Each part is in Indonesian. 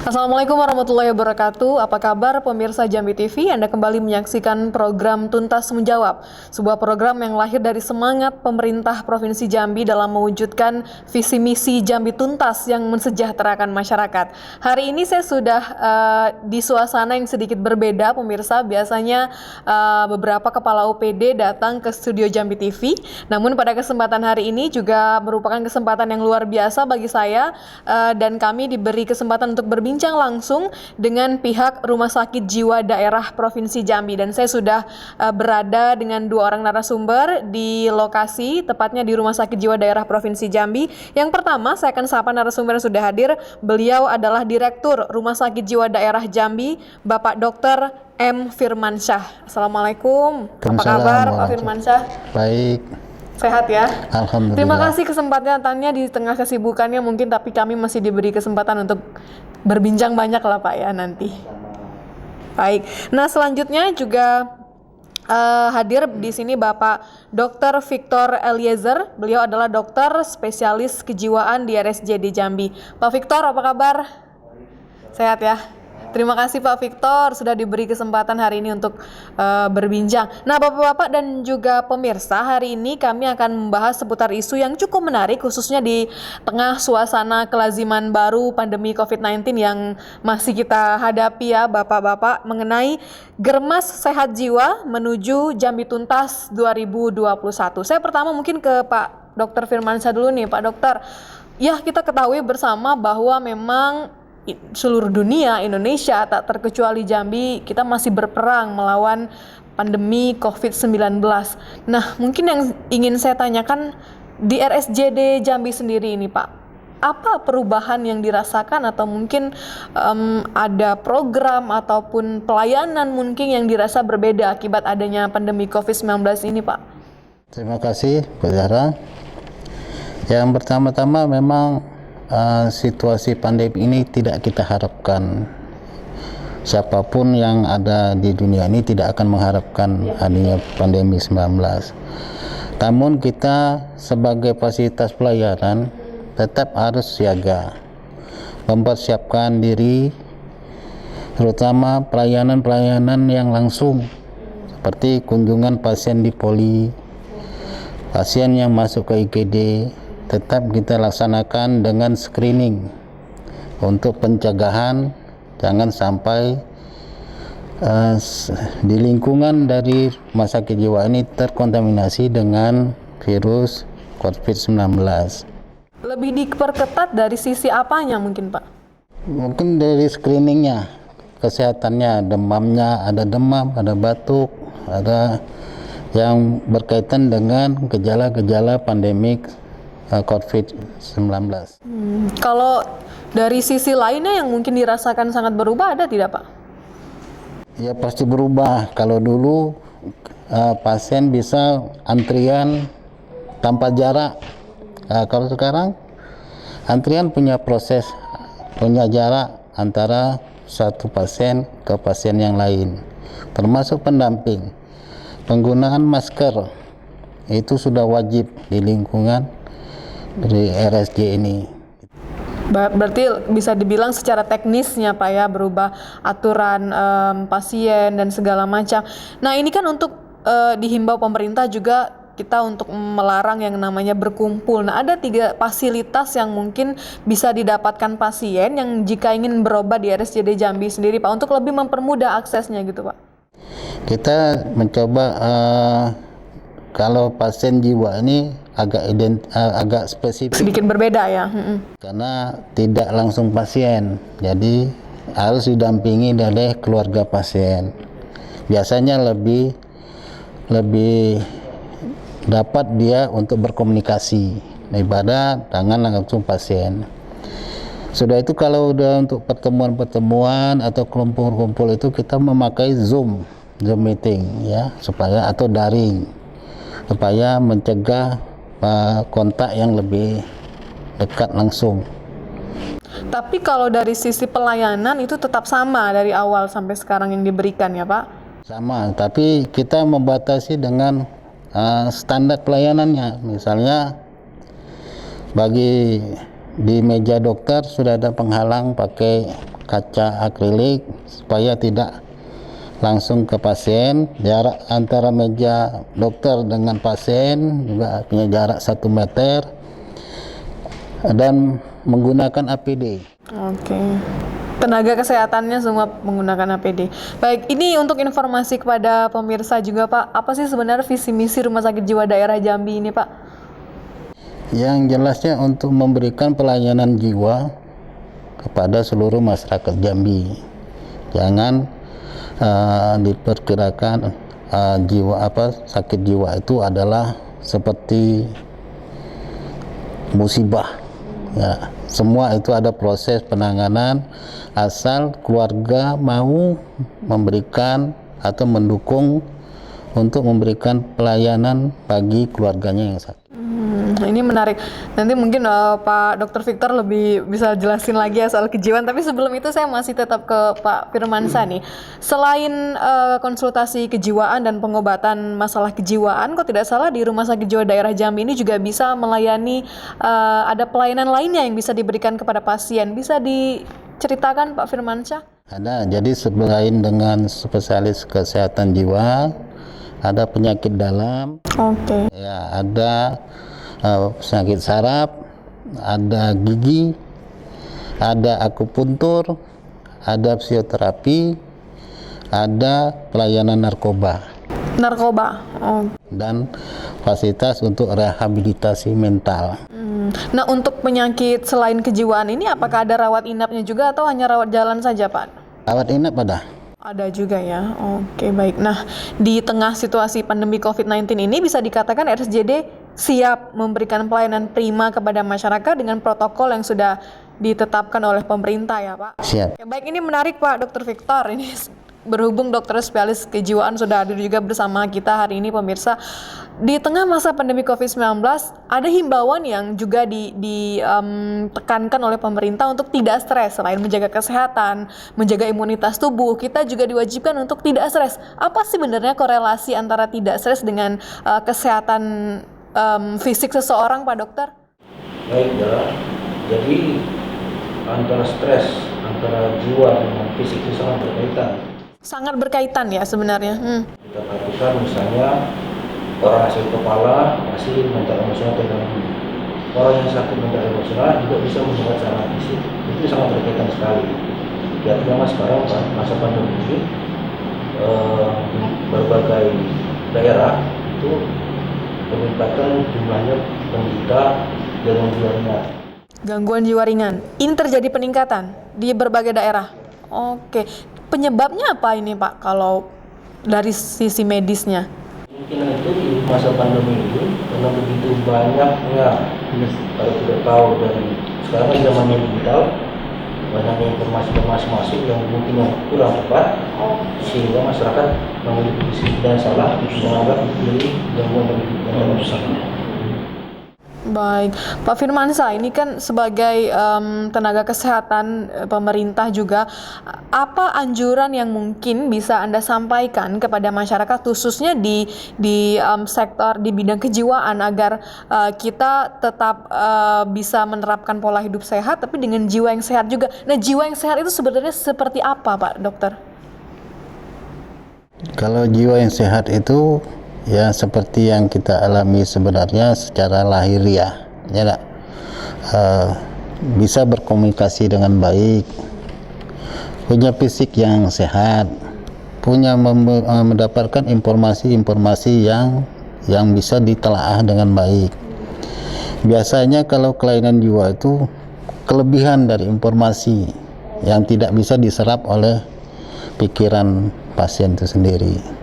Assalamualaikum warahmatullahi wabarakatuh. Apa kabar pemirsa Jambi TV? Anda kembali menyaksikan program Tuntas Menjawab, sebuah program yang lahir dari semangat pemerintah Provinsi Jambi dalam mewujudkan visi misi Jambi Tuntas yang mensejahterakan masyarakat. Hari ini saya sudah di suasana yang sedikit berbeda, pemirsa. Biasanya beberapa kepala OPD datang ke studio Jambi TV. Namun pada kesempatan hari ini juga merupakan kesempatan yang luar biasa bagi saya dan kami diberi kesempatan untuk berbincang langsung dengan pihak Rumah Sakit Jiwa Daerah Provinsi Jambi, dan saya sudah berada dengan dua orang narasumber di lokasi, tepatnya di Rumah Sakit Jiwa Daerah Provinsi Jambi. Yang pertama, saya akan sapa narasumber yang sudah hadir. Beliau adalah Direktur Rumah Sakit Jiwa Daerah Jambi, Bapak Dr. M. Firmansyah. Assalamualaikum. Apa kabar Pak Firmansyah? Baik. Sehat ya? Alhamdulillah. Terima kasih kesempatannya di tengah kesibukannya mungkin, tapi kami masih diberi kesempatan untuk berbincang banyak lah Pak ya nanti. Baik. Nah, selanjutnya juga hadir di sini Bapak Dr. Victor Eliezer. Beliau adalah dokter spesialis kejiwaan di RSJD Jambi. Pak Victor, apa kabar? Sehat ya? Terima kasih Pak Victor sudah diberi kesempatan hari ini untuk berbincang. Nah, Bapak-bapak dan juga pemirsa, hari ini kami akan membahas seputar isu yang cukup menarik, khususnya di tengah suasana kelaziman baru pandemi COVID-19 yang masih kita hadapi ya Bapak-bapak, mengenai Germas Sehat Jiwa menuju Jambi Tuntas 2021. Saya pertama mungkin ke Pak Dr. Firmansyah dulu nih, Pak Dokter. Ya, kita ketahui bersama bahwa memang seluruh dunia, Indonesia tak terkecuali Jambi, kita masih berperang melawan pandemi COVID-19. Nah, mungkin yang ingin saya tanyakan di RSJD Jambi sendiri ini Pak, apa perubahan yang dirasakan atau mungkin ada program ataupun pelayanan mungkin yang dirasa berbeda akibat adanya pandemi COVID-19 ini Pak? Terima kasih Bu Zahra. Yang pertama-tama memang situasi pandemi ini tidak kita harapkan. Siapapun yang ada di dunia ini tidak akan mengharapkan adanya pandemi 19. Namun kita sebagai fasilitas pelayanan tetap harus siaga, mempersiapkan diri, terutama pelayanan-pelayanan yang langsung seperti kunjungan pasien di poli, pasien yang masuk ke IGD, tetap kita laksanakan dengan screening untuk pencegahan, jangan sampai di lingkungan dari rumah sakit jiwa ini terkontaminasi dengan virus COVID-19. Lebih diperketat dari sisi apanya mungkin Pak? Mungkin dari screeningnya, kesehatannya, demamnya, ada demam, ada batuk, ada yang berkaitan dengan gejala-gejala pandemik COVID-19. Kalau dari sisi lainnya yang mungkin dirasakan sangat berubah, ada tidak Pak? Ya pasti berubah. Kalau dulu pasien bisa antrian tanpa jarak. Kalau sekarang antrian punya proses, punya jarak antara satu pasien ke pasien yang lain. Termasuk pendamping. Penggunaan masker itu sudah wajib di lingkungan dari RSJ ini. Berarti bisa dibilang secara teknisnya Pak ya, berubah aturan pasien dan segala macam. Nah, ini kan untuk dihimbau pemerintah juga kita untuk melarang yang namanya berkumpul. Nah, ada 3 fasilitas yang mungkin bisa didapatkan pasien yang jika ingin berobat di RSJD Jambi sendiri Pak, untuk lebih mempermudah aksesnya gitu Pak. Kita mencoba kalau pasien jiwa ini agak spesifik, sedikit berbeda ya. Karena tidak langsung pasien, jadi harus didampingi oleh keluarga pasien. Biasanya lebih dapat dia untuk berkomunikasi daripada dengan langsung pasien. Sudah itu kalau udah untuk pertemuan-pertemuan atau kumpul-kumpul itu kita memakai Zoom meeting ya, supaya atau daring, supaya mencegah kontak yang lebih dekat langsung. Tapi kalau dari sisi pelayanan itu tetap sama dari awal sampai sekarang yang diberikan ya Pak? Sama, tapi kita membatasi dengan standar pelayanannya. Misalnya bagi di meja dokter sudah ada penghalang pakai kaca akrilik supaya tidak langsung ke pasien. Jarak antara meja dokter dengan pasien juga punya jarak 1 meter, dan menggunakan APD. Oke. Tenaga kesehatannya semua menggunakan APD. Baik, ini untuk informasi kepada pemirsa juga Pak, apa sih sebenarnya visi misi Rumah Sakit Jiwa Daerah Jambi ini Pak? Yang jelasnya untuk memberikan pelayanan jiwa kepada seluruh masyarakat Jambi. Jangan diperkirakan sakit jiwa itu adalah seperti musibah. Ya, semua itu ada proses penanganan asal keluarga mau memberikan atau mendukung untuk memberikan pelayanan bagi keluarganya yang sakit. Ini menarik. Nanti mungkin Pak Dr. Victor lebih bisa jelasin lagi ya soal kejiwaan. Tapi sebelum itu saya masih tetap ke Pak Firmansyah nih. Selain konsultasi kejiwaan dan pengobatan masalah kejiwaan, kok tidak salah di Rumah Sakit Jiwa Daerah Jambi ini juga bisa melayani ada pelayanan lainnya yang bisa diberikan kepada pasien. Bisa diceritakan Pak Firmansyah? Ada. Jadi selain dengan spesialis kesehatan jiwa, ada penyakit dalam. Oke. Ya, ada penyakit saraf, ada gigi, ada akupuntur, ada fisioterapi, ada pelayanan narkoba. Narkoba. Oh. Dan fasilitas untuk rehabilitasi mental. Nah, untuk penyakit selain kejiwaan ini apakah ada rawat inapnya juga atau hanya rawat jalan saja Pak? Rawat inap ada. Ada juga ya. Oke, baik. Nah, di tengah situasi pandemi COVID-19 ini bisa dikatakan RSJD siap memberikan pelayanan prima kepada masyarakat dengan protokol yang sudah ditetapkan oleh pemerintah ya Pak. Siap. Oke, baik, ini menarik Pak Dr. Victor. Ini berhubung dokter spesialis kejiwaan sudah hadir juga bersama kita hari ini pemirsa. Di tengah masa pandemi COVID-19 ada himbauan yang juga ditekankan oleh pemerintah untuk tidak stres. Selain menjaga kesehatan, menjaga imunitas tubuh, kita juga diwajibkan untuk tidak stres. Apa sih sebenarnya korelasi antara tidak stres dengan kesehatan fisik seseorang Pak Dokter? Baik, jadi antara stres, antara jiwa dengan fisik itu sangat berkaitan. Sangat berkaitan ya sebenarnya. Kita perhatikan misalnya orang sakit kepala masih mental emosional terganggu. Orang yang sakit mental emosional juga bisa menyebabkan secara fisik. Itu sangat berkaitan sekali. Jadi memang sekarang masa pandemi ini berbagai daerah itu peningkatan jumlahnya penderita gangguan jiwa ringan. Gangguan jiwa ringan. Ini terjadi peningkatan di berbagai daerah. Oke. Penyebabnya apa ini Pak kalau dari sisi medisnya? Mungkin itu di masa pandemi ini karena begitu banyaknya, kalau tidak tahu dari sekarang kan zamannya digital, banyaknya informasi masuk yang mungkin yang kurang tepat, sehingga masyarakat memiliki disiplin yang salah menganggap ini gangguan dari usaha. Baik, Pak Firmansyah, ini kan sebagai tenaga kesehatan pemerintah juga, apa anjuran yang mungkin bisa Anda sampaikan kepada masyarakat khususnya di sektor di bidang kejiwaan agar kita tetap bisa menerapkan pola hidup sehat tapi dengan jiwa yang sehat juga. Nah, jiwa yang sehat itu sebenarnya seperti apa, Pak Dokter? Kalau jiwa yang sehat itu ya seperti yang kita alami sebenarnya secara lahiriah, ya bisa berkomunikasi dengan baik, punya fisik yang sehat, punya mendapatkan informasi-informasi yang bisa ditelaah dengan baik. Biasanya kalau kelainan jiwa itu kelebihan dari informasi yang tidak bisa diserap oleh pikiran pasien itu sendiri.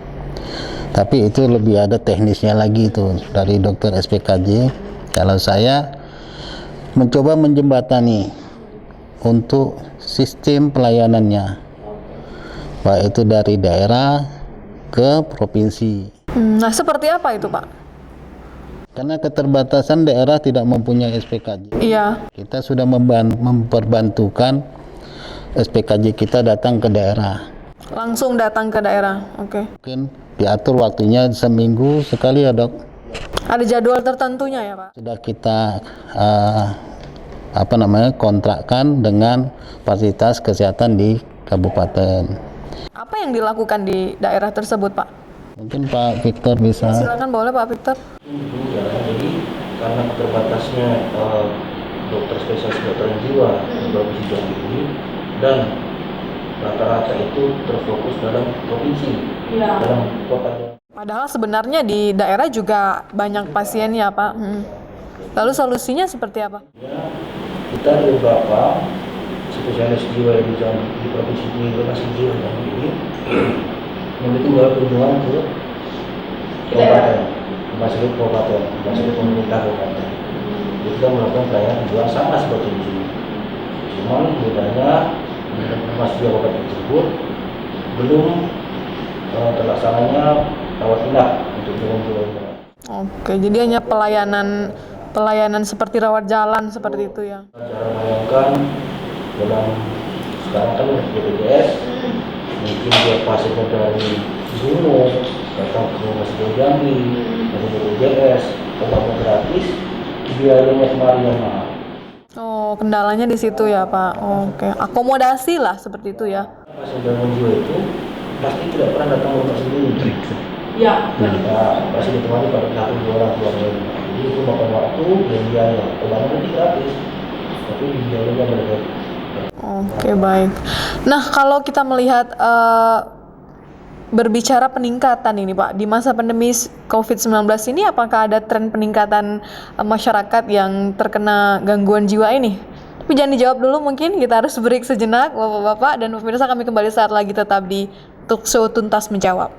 Tapi itu lebih ada teknisnya lagi itu dari dokter SPKJ. Kalau saya mencoba menjembatani untuk sistem pelayanannya, baik itu dari daerah ke provinsi. Nah, seperti apa itu, Pak? Karena keterbatasan daerah tidak mempunyai SPKJ. Iya. Kita sudah memperbantukan SPKJ kita datang ke daerah. Langsung datang ke daerah, oke. Mungkin diatur waktunya seminggu sekali ya dok. Ada jadwal tertentunya ya Pak? Sudah kita kontrakkan dengan fasilitas kesehatan di kabupaten. Apa yang dilakukan di daerah tersebut, Pak? Mungkin Pak Victor bisa. Silakan, boleh Pak Victor. Jadi karena terbatasnya dokter spesialis kedokteran jiwa di Provinsi Jambi ini, dan rata-rata itu terfokus dalam provinsi, dalam kota. Padahal sebenarnya di daerah juga banyak pasiennya, Pak. Lalu solusinya seperti apa? Kita ada beberapa spesialis jiwa di Jambi, di Provinsi Jiwa Jambi ini yang itu nggak kunjungan ke kabupaten, masuk kabupaten, masuk pemerintah kabupaten. Jadi kita melakukan pelayanan juga sama seperti itu. Cuman bedanya masuk kabupaten tersebut belum terlaksananya rawat inap untuk jiwa-jiwa. Oke, jadi hanya pelayanan seperti rawat jalan seperti itu ya. Cara bayangkan dalam sekarang kan BPJS, mungkin dia pasiennya dari gunung datang ke rumah sakit Jambi, dari BPJS, obatnya gratis, biayanya kemarin yang mahal. Oh, kendalanya di situ ya, Pak. Oke, akomodasi lah seperti itu ya. Pasien gangguan jiwa itu pasti tidak pernah datang ke rumah sendiri. Ya. Nah, pasti ditemani pada satu dua orang keluarga. Jadi itu makan waktu dan biaya. Obatnya nanti gratis, tapi biayanya mereka. Oke, baik. Nah, kalau kita melihat berbicara peningkatan ini, Pak, di masa pandemi COVID-19 ini, apakah ada tren peningkatan masyarakat yang terkena gangguan jiwa ini? Tapi jangan dijawab dulu, mungkin kita harus break sejenak, Bapak-bapak, dan pemirsa, kami kembali saat lagi tetap di Talkshow Tuntas Menjawab.